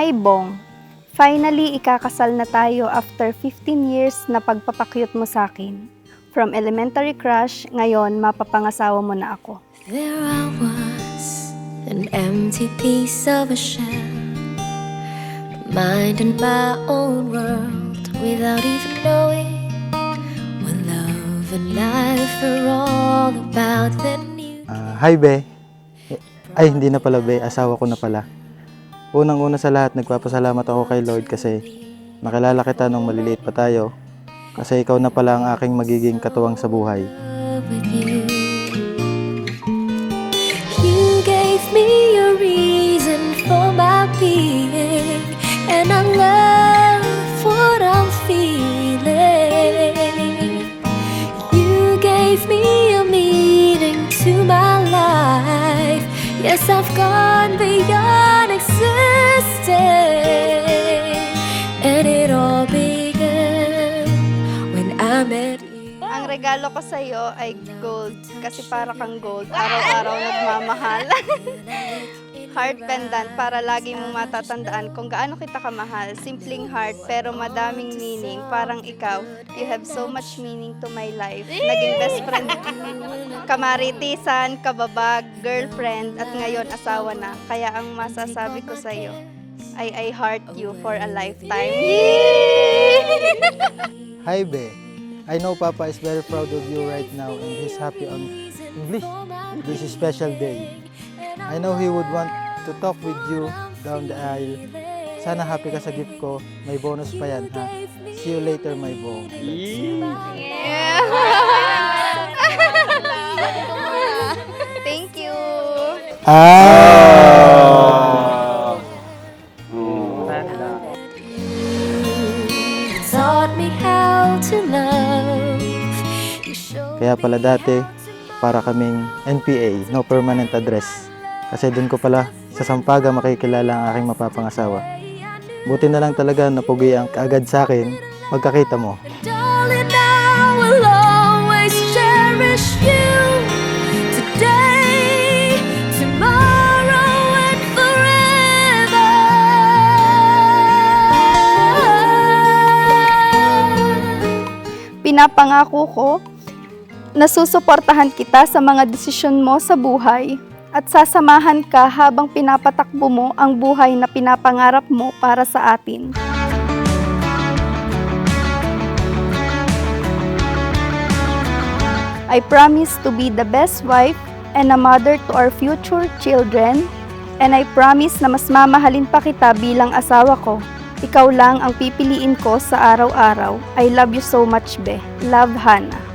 Hi Bong, finally ikakasal na tayo after 15 years na pagpapakyut mo sa akin. From elementary crush, ngayon mapapangasawa mo na ako. There I was, an empty piece of a shell, minding my own world without even knowing what love and life are all about. Then you Hi, Be. Ay, hindi na pala, Be. Asawa ko na pala. Unang-una sa lahat, nagpapasalamat ako kay Lord kasi nakilala kita nung maliliit pa tayo. Kasi ikaw na pala ang aking magiging katuwang sa buhay. with you. You gave me a reason for my being, and I love what I'm feeling. You gave me a meaning to my life. Yes, I've gone beyond existing, and it all began when I met you. Ang regalo ko sa iyo ay gold kasi para kang gold, araw-araw nagmamahal. Heart pendant para lagi mong matatandaan kung gaano kita kamahal. Simpleng heart pero madaming meaning. Parang ikaw, you have so much meaning to my life. Naging best friend, kamaritisan, kababag, girlfriend, at ngayon asawa na. Kaya ang masasabi ko sa iyo ay I heart you for a lifetime. Hi, Be. I know Papa is very proud of you right now and he's happy on English. This is special day. I know he would want to talk with you down the aisle. Sana happy ka sa gift ko. May bonus pa yan, ha? See you later, my bong. Thank you. Taught me how to love. You showed Kaya pala dati, para kaming NPA, no permanent address. Kasi doon ko pala sa Sampaga makikilala ang aking mapapangasawa. Buti na lang talaga napugi ang kaagad sa akin pagkakita mo. darling, I will always cherish you. Today, tomorrow, and forever. Pinapangako ko na susuportahan kita sa mga desisyon mo sa buhay at sasamahan ka habang pinapatakbo mo ang buhay na pinapangarap mo para sa atin. I promise to be the best wife and a mother to our future children, and I promise na mas mamahalin pa kita bilang asawa ko. Ikaw lang ang pipiliin ko sa araw-araw. I love you so much, Be. Love, Hannah.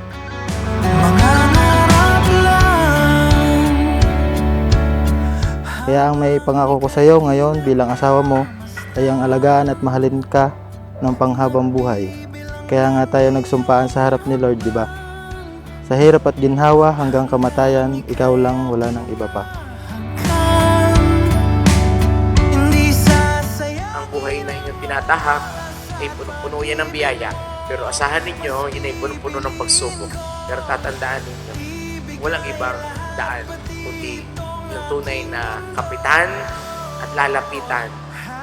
Kaya ang may pangako ko sa iyo ngayon bilang asawa mo ay ang alagaan at mahalin ka ng panghabang buhay. Kaya nga tayo nagsumpaan sa harap ni Lord, di ba? Sa hirap at ginhawa hanggang kamatayan, ikaw lang, wala nang iba pa. Ang buhay na inyong tinatahak ay punong-puno yan ng biyaya. Pero asahan ninyo, yun ay punong-puno ng pagsubok. Pero tatandaan ninyo, walang ibang daan, kundi yung tunay na kapitan at lalapitan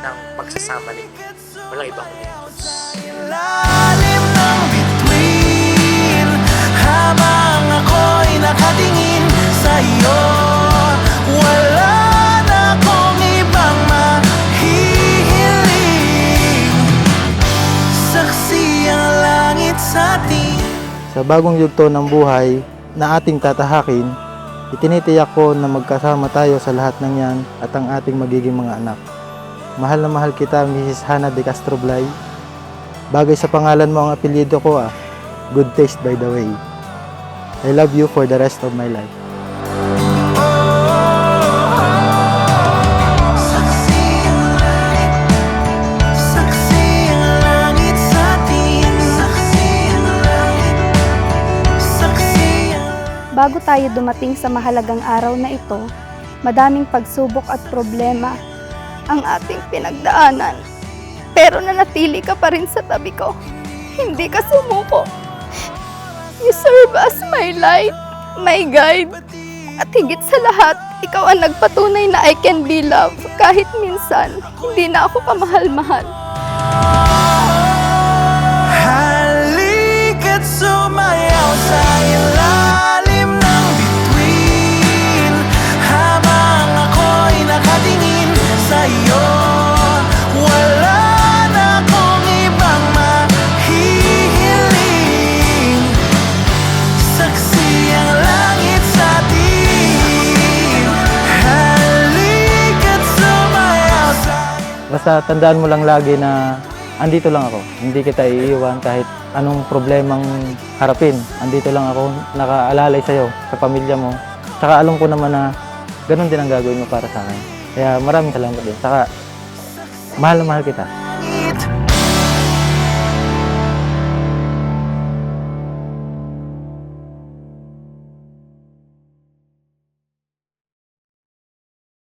ng pagsasama ninyo. Walang ibang kundi ang Diyos. Lalim ng bituin, habang ako'y nakatingin sa iyo, wala na akong ibang mahihiling. Saksi ang langit sa atin. Sa bagong yugto ng buhay na ating tatahakin, itinitiyak ko na magkasama tayo sa lahat ng yan at ang ating magiging mga anak. Mahal na mahal kita, Mrs. Hannah de Castro Blay. Bagay sa pangalan mo ang apelyido ko, ah. Good taste, by the way. I love you for the rest of my life. Saksi ang langit, saksi ang langit sa atin. Saksi ang langit, saksi ang Bago tayo dumating sa mahalagang araw na ito, madaming pagsubok at problema ang ating pinagdaanan. Pero nanatili ka pa rin sa tabi ko. Hindi ka sumuko. You serve as my light, my guide, at higit sa lahat, Ikaw ang nagpatunay na I can be loved kahit minsan hindi na ako kamahal-mahal. Halika't sumayaw sa ilalim ng bituin, habang ako'y nakatingin sa'yo. Wala na akong ibang mahihiling, saksi ang langit sa atin. Halika't sumayaw sa Basta tandaan mo lang lagi na andito lang ako. Hindi kita iiwan kahit anong problemang harapin. Andito lang ako, nakaalalay sa'yo, sa pamilya mo. Saka alam ko naman na ganun din ang gagawin mo para sa akin. Kaya maraming salamat din. Saka mahal na mahal kita.